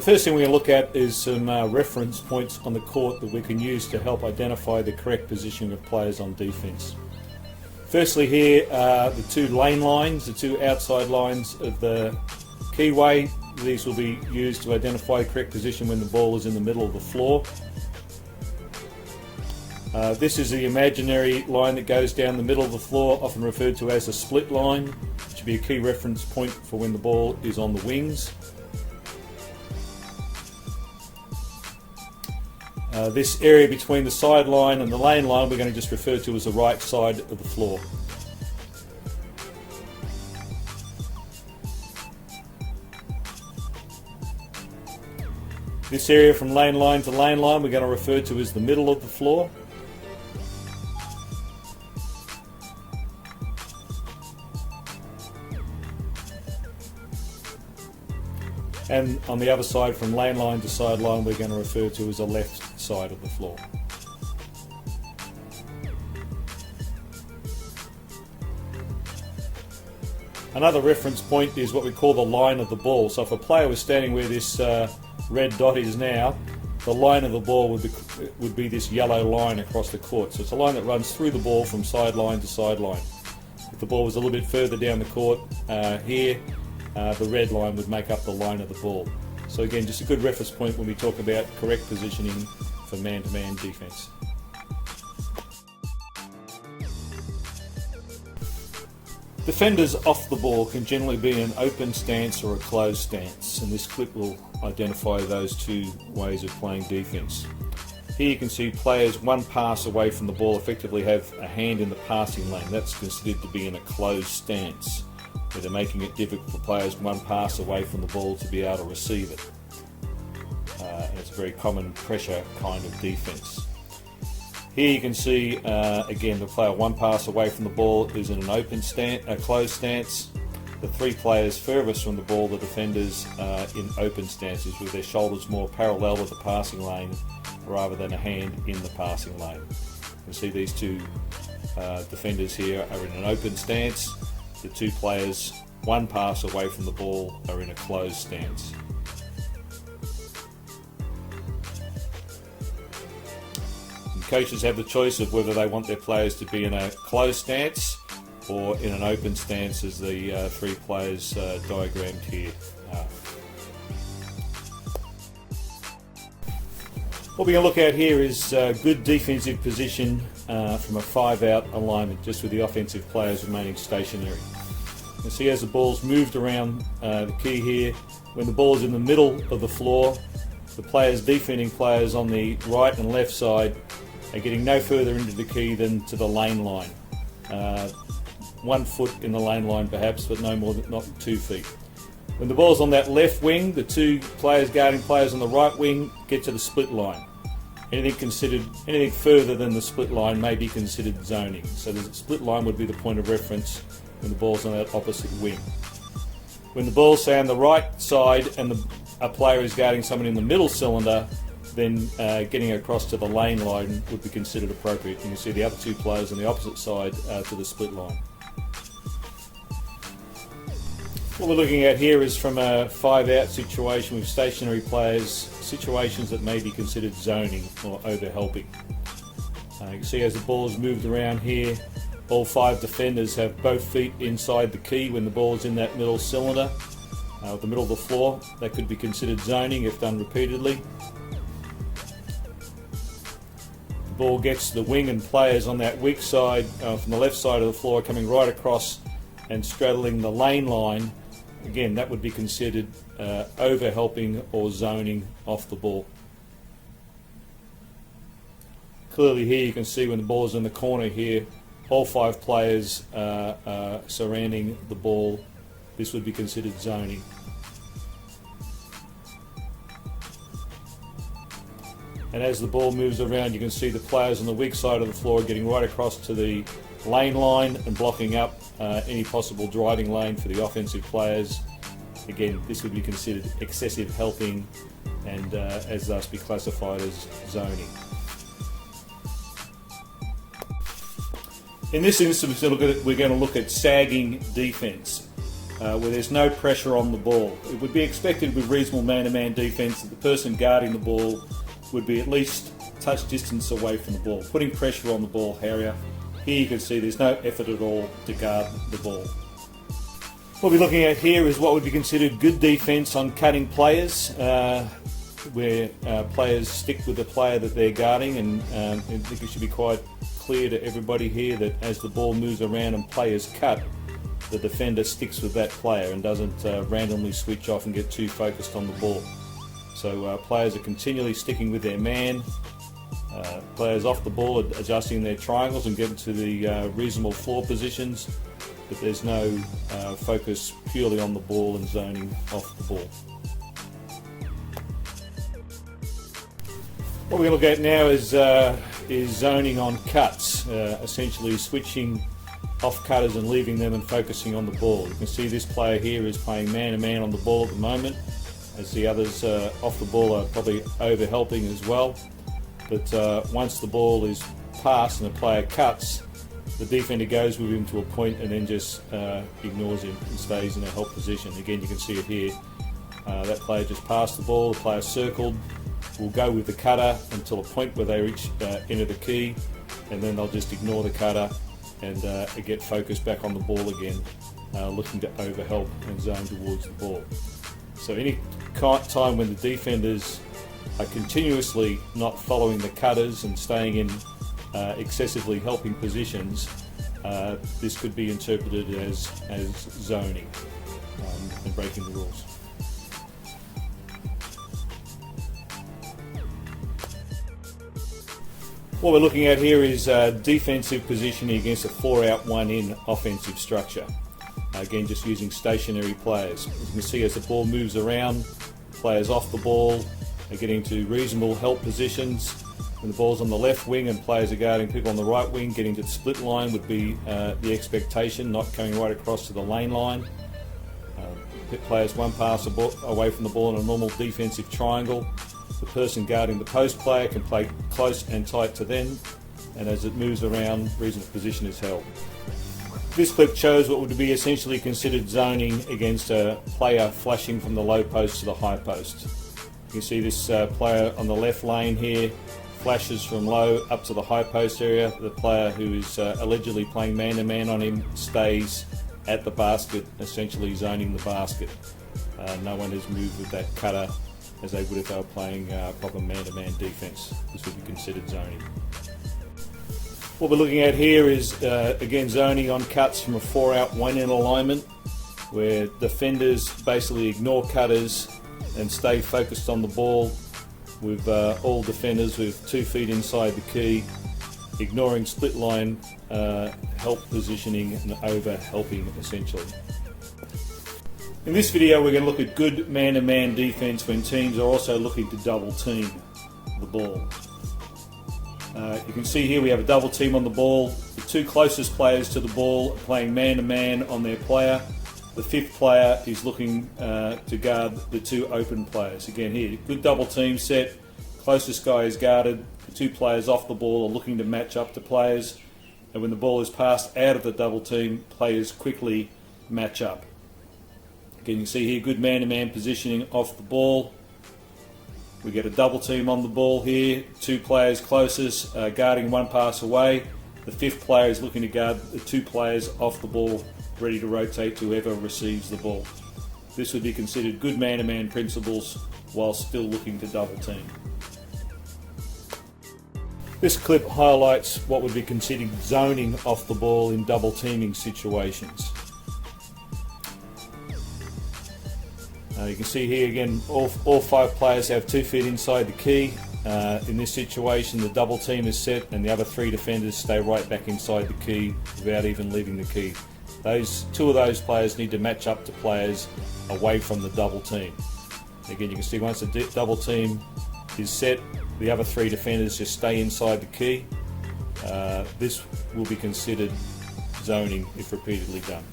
The first thing we're going to look at is some reference points on the court that we can use to help identify the correct positioning of players on defence. Firstly here are the two lane lines, the two outside lines of the keyway. These will be used to identify the correct position when the ball is in the middle of the floor. This is the imaginary line that goes down the middle of the floor, often referred to as a split line, which should be a key reference point for when the ball is on the wings. This area between the sideline and the lane line we're going to just refer to as the right side of the floor. This area from lane line to lane line we're going to refer to as the middle of the floor. And on the other side, from lane line to sideline, we're going to refer to as the left side of the floor. Another reference point is what we call the line of the ball. So if a player was standing where this red dot is now, the line of the ball would be this yellow line across the court. So it's a line that runs through the ball from sideline to sideline. If the ball was a little bit further down the court here, the red line would make up the line of the ball. So again, just a good reference point when we talk about correct positioning for man-to-man defence. Defenders off the ball can generally be in an open stance or a closed stance, and this clip will identify those two ways of playing defence. Here you can see players one pass away from the ball effectively have a hand in the passing lane. That's considered to be in a closed stance, where they're making it difficult for players one pass away from the ball to be able to receive it. And it's a very common pressure kind of defence. Here you can see, again, the player one pass away from the ball is in an open stance, a closed stance. The three players furthest from the ball, the defenders, in open stances with their shoulders more parallel with the passing lane rather than a hand in the passing lane. You can see these two defenders here are in an open stance. The two players one pass away from the ball are in a closed stance. And coaches have the choice of whether they want their players to be in a closed stance or in an open stance, as the three players diagrammed here are. What we're going to look at here is good defensive position from a 5-out alignment, just with the offensive players remaining stationary. You can see as the ball's moved around the key here, when the ball's in the middle of the floor, the defending players on the right and left side are getting no further into the key than to the lane line. 1 foot in the lane line perhaps, but no more than not 2 feet. When the ball's on that left wing, the two players guarding players on the right wing get to the split line. Anything further than the split line may be considered zoning. So the split line would be the point of reference when the ball's on that opposite wing. When the ball's, say, on the right side and a player is guarding someone in the middle cylinder, then getting across to the lane line would be considered appropriate. You can see the other two players on the opposite side to the split line. What we're looking at here is from a 5-out situation with stationary players, situations that may be considered zoning or over-helping. You can see as the ball is moved around here, all 5 defenders have both feet inside the key when the ball is in that middle cylinder, the middle of the floor. That could be considered zoning if done repeatedly. The ball gets to the wing and players on that weak side, from the left side of the floor, coming right across and straddling the lane line. Again, that would be considered over-helping or zoning off the ball. Clearly here you can see when the ball is in the corner here, all 5 players surrounding the ball. This would be considered zoning. And as the ball moves around, you can see the players on the weak side of the floor getting right across to the lane line and blocking up any possible driving lane for the offensive players. Again, this would be considered excessive helping and as thus be classified as zoning. In this instance, we're going to look at sagging defence. where there's no pressure on the ball. It would be expected with reasonable man-to-man defence that the person guarding the ball would be at least touch distance away from the ball, putting pressure on the ball area. Here you can see there's no effort at all to guard the ball. What we're looking at here is what would be considered good defence on cutting players, where players stick with the player that they're guarding, and I think it should be quite clear to everybody here that as the ball moves around and players cut, the defender sticks with that player and doesn't randomly switch off and get too focused on the ball. So players are continually sticking with their man. Players off the ball are adjusting their triangles and getting to the reasonable floor positions, but there's no focus purely on the ball and zoning off the ball. What we're going to look at now is zoning on cuts, essentially switching off cutters and leaving them and focusing on the ball. You can see this player here is playing man-to-man on the ball at the moment, as the others off the ball are probably over-helping as well. But once the ball is passed and the player cuts, the defender goes with him to a point and then just ignores him and stays in a help position. Again, you can see it here. That player just passed the ball, the player circled, will go with the cutter until a point where they reach into the key, and then they'll just ignore the cutter and get focused back on the ball again, looking to overhelp and zone towards the ball. So any time when the defenders are continuously not following the cutters and staying in excessively helping positions, this could be interpreted as zoning and breaking the rules. What we're looking at here is defensive positioning against a 4-out 1-in offensive structure. Again, just using stationary players. As you can see, as the ball moves around, players off the ball are getting to reasonable help positions. When the ball's on the left wing and players are guarding people on the right wing, getting to the split line would be the expectation, not coming right across to the lane line. Players one pass away from the ball in a normal defensive triangle. The person guarding the post player can play close and tight to them, and as it moves around, reasonable position is held. This clip shows what would be essentially considered zoning against a player flashing from the low post to the high post. You can see this player on the left lane here flashes from low up to the high post area. The player who is allegedly playing man-to-man on him stays at the basket, essentially zoning the basket. No one has moved with that cutter as they would if they were playing proper man-to-man defence. This would be considered zoning. What we're looking at here is, again, zoning on cuts from a 4-out 1-in alignment, where defenders basically ignore cutters and stay focused on the ball, with all defenders with 2 feet inside the key, ignoring split line help positioning and over helping essentially. In this video we're going to look at good man-to-man defence when teams are also looking to double team the ball. You can see here we have a double team on the ball. The 2 closest players to the ball are playing man-to-man on their player. The 5th player is looking to guard the 2 open players. Again here, good double team set. Closest guy is guarded. The 2 players off the ball are looking to match up to players. And when the ball is passed out of the double team, players quickly match up. Again, you can see here good man-to-man positioning off the ball. We get a double team on the ball here. 2 players closest guarding 1 pass away. The 5th player is looking to guard the 2 players off the ball, ready to rotate to whoever receives the ball. This would be considered good man-to-man principles while still looking to double team. This clip highlights what would be considered zoning off the ball in double teaming situations. You can see here again all 5 players have 2 feet inside the key. In this situation the double team is set and the other 3 defenders stay right back inside the key without even leaving the key. 2 of those players need to match up to players away from the double team. Again, you can see once the double team is set, the other 3 defenders just stay inside the key. This will be considered zoning if repeatedly done.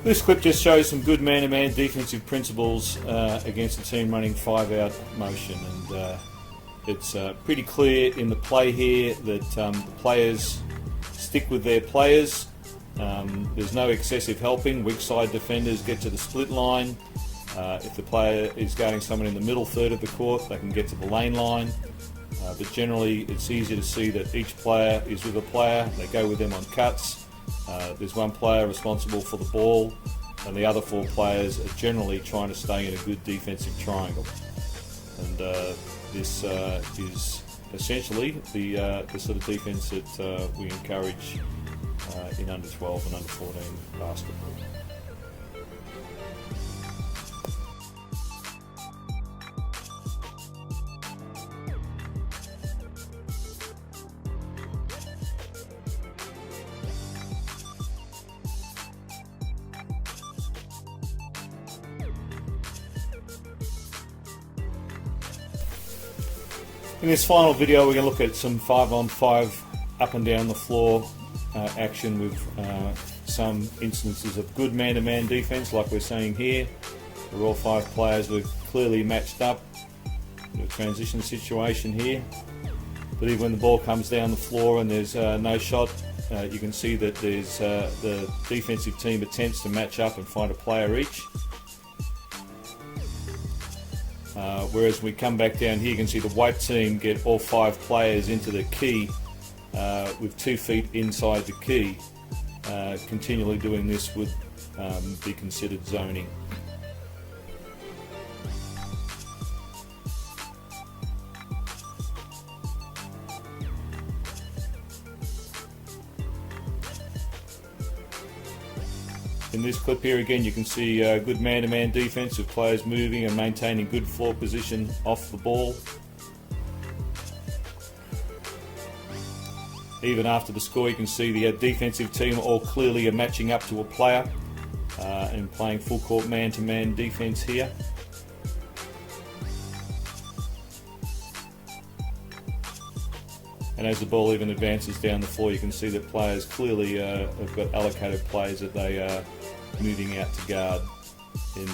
This clip just shows some good man-to-man defensive principles against a team running 5-out motion, and it's pretty clear in the play here that the players stick with their players. There's no excessive helping. Weak side defenders get to the split line. If the player is guarding someone in the middle third of the court, they can get to the lane line. But generally it's easy to see that each player is with a player. They go with them on cuts. There's one player responsible for the ball, and the other four players are generally trying to stay in a good defensive triangle. And this is essentially the sort of defense that we encourage in under 12 and under 14 basketball. In this final video, we're going to look at some 5-on-5 up and down the floor action with some instances of good man-to-man defense, like we're seeing here, where all five players were clearly matched up in a transition situation here. But even when the ball comes down the floor and there's no shot, you can see that there's the defensive team attempts to match up and find a player each. Whereas when we come back down here, you can see the white team get all five players into the key with 2 feet inside the key. Continually doing this would be considered zoning. In this clip here again, you can see good man-to-man defense with players moving and maintaining good floor position off the ball. Even after the score, you can see the defensive team all clearly are matching up to a player and playing full court man-to-man defense here. And as the ball even advances down the floor, you can see that players clearly have got allocated plays that they are moving out to guard in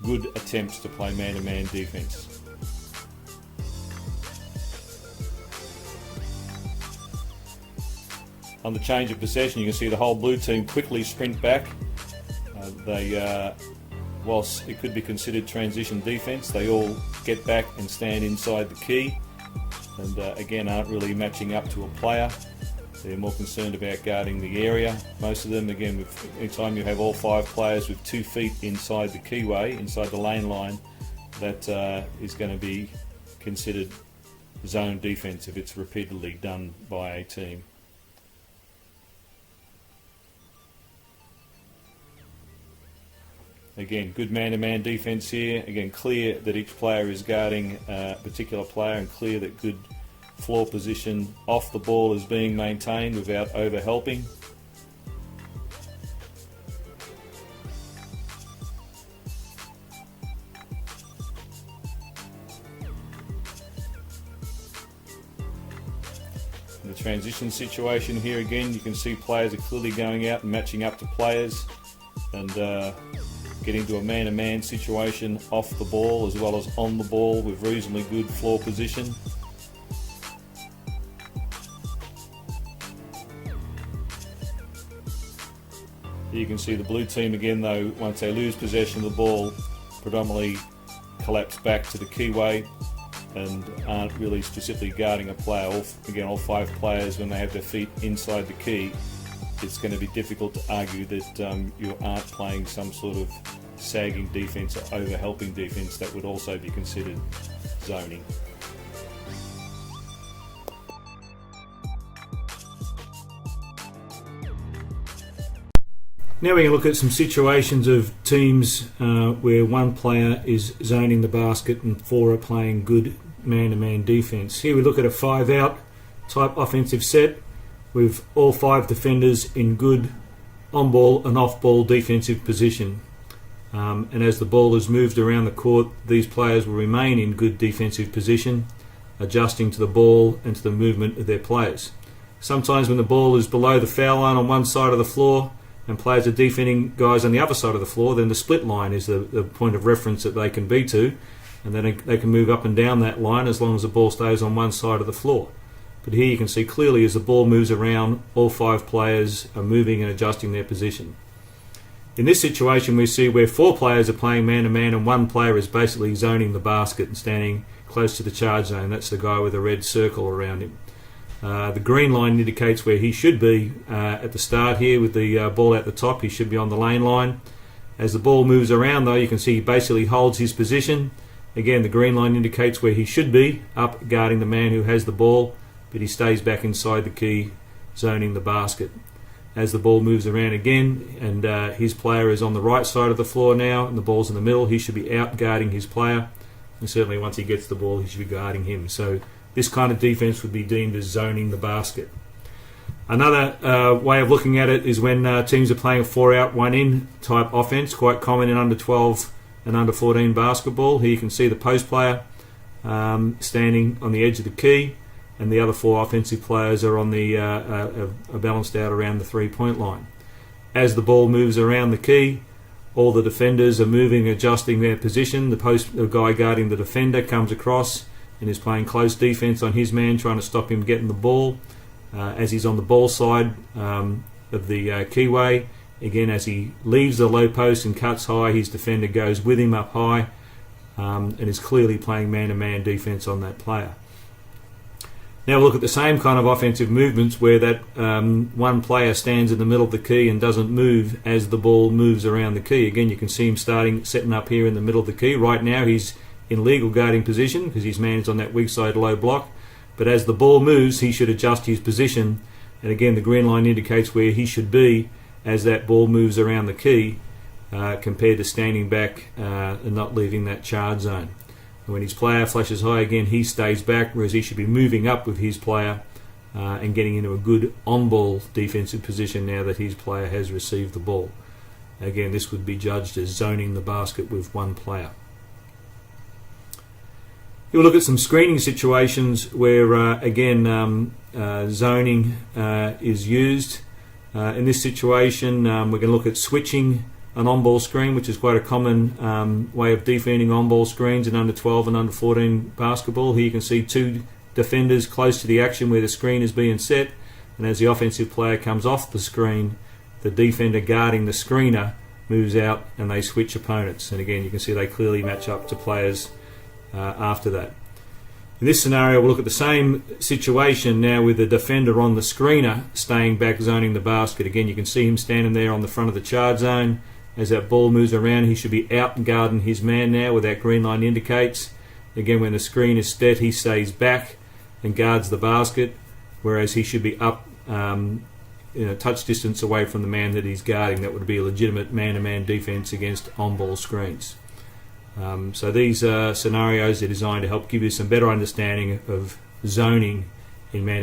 good attempts to play man-to-man defense. On the change of possession, you can see the whole blue team quickly sprint back. Whilst it could be considered transition defense, they all get back and stand inside the key, and again aren't really matching up to a player. They're more concerned about guarding the area. Most of them, again, anytime you have all five players with 2 feet inside the keyway, inside the lane line, that is going to be considered zone defense if it's repeatedly done by a team. Again, good man-to-man defense here. Again, clear that each player is guarding a particular player, and clear that good floor position off the ball is being maintained without over-helping. In the transition situation here again, you can see players are clearly going out and matching up to players and getting to a man-to-man situation off the ball as well as on the ball with reasonably good floor position. You can see the blue team again, though, once they lose possession of the ball, predominantly collapse back to the keyway and aren't really specifically guarding a player. All five players, when they have their feet inside the key, it's going to be difficult to argue that you aren't playing some sort of sagging defense or over-helping defense. That would also be considered zoning. Now we can look at some situations of teams where one player is zoning the basket and four are playing good man-to-man defense. Here we look at a 5-out type offensive set with all five defenders in good on-ball and off-ball defensive position. And as the ball is moved around the court, these players will remain in good defensive position, adjusting to the ball and to the movement of their players. Sometimes when the ball is below the foul line on one side of the floor and players are defending guys on the other side of the floor, then the split line is the point of reference that they can be to, and then they can move up and down that line as long as the ball stays on one side of the floor. But here you can see clearly as the ball moves around, all 5 players are moving and adjusting their position. In this situation we see where 4 players are playing man-to-man and 1 player is basically zoning the basket and standing close to the charge zone. That's the guy with a red circle around him. The green line indicates where he should be at the start here with the ball at the top. He should be on the lane line. As the ball moves around though, you can see he basically holds his position. Again, the green line indicates where he should be, up guarding the man who has the ball, but he stays back inside the key, zoning the basket. As the ball moves around again, and his player is on the right side of the floor now, and the ball's in the middle, he should be out guarding his player, and certainly once he gets the ball, he should be guarding him. So this kind of defense would be deemed as zoning the basket. Another way of looking at it is when teams are playing a 4-out, 1-in type offense, quite common in under 12 and under 14 basketball. Here you can see the post player standing on the edge of the key, and the other 4 offensive players are on the are balanced out around the 3-point line. As the ball moves around the key, all the defenders are moving, adjusting their position. The guy guarding the defender comes across and is playing close defense on his man, trying to stop him getting the ball. As he's on the ball side of the keyway, again as he leaves the low post and cuts high, his defender goes with him up high and is clearly playing man-to-man defense on that player. Now we'll look at the same kind of offensive movements where that 1 player stands in the middle of the key and doesn't move as the ball moves around the key. Again, you can see him setting up here in the middle of the key. Right now he's in legal guarding position because his man is on that weak side low block. But as the ball moves, he should adjust his position, and again the green line indicates where he should be as that ball moves around the key, compared to standing back and not leaving that charge zone. And when his player flashes high again, he stays back, whereas he should be moving up with his player and getting into a good on-ball defensive position now that his player has received the ball. Again, this would be judged as zoning the basket with 1 player. We'll look at some screening situations where, again, zoning is used. In this situation, we're going to look at switching an on-ball screen, which is quite a common way of defending on-ball screens in under 12 and under 14 basketball. Here you can see 2 defenders close to the action where the screen is being set, and as the offensive player comes off the screen, the defender guarding the screener moves out and they switch opponents. And again, you can see they clearly match up to players after that. In this scenario, we'll look at the same situation now with the defender on the screener staying back, zoning the basket. Again, you can see him standing there on the front of the charge zone. As that ball moves around, he should be out guarding his man now, where that green line indicates. Again, when the screen is set, he stays back and guards the basket, whereas he should be up touch distance away from the man that he's guarding. That would be a legitimate man-to-man defense against on-ball screens. So these scenarios are designed to help give you some better understanding of zoning in man-to-man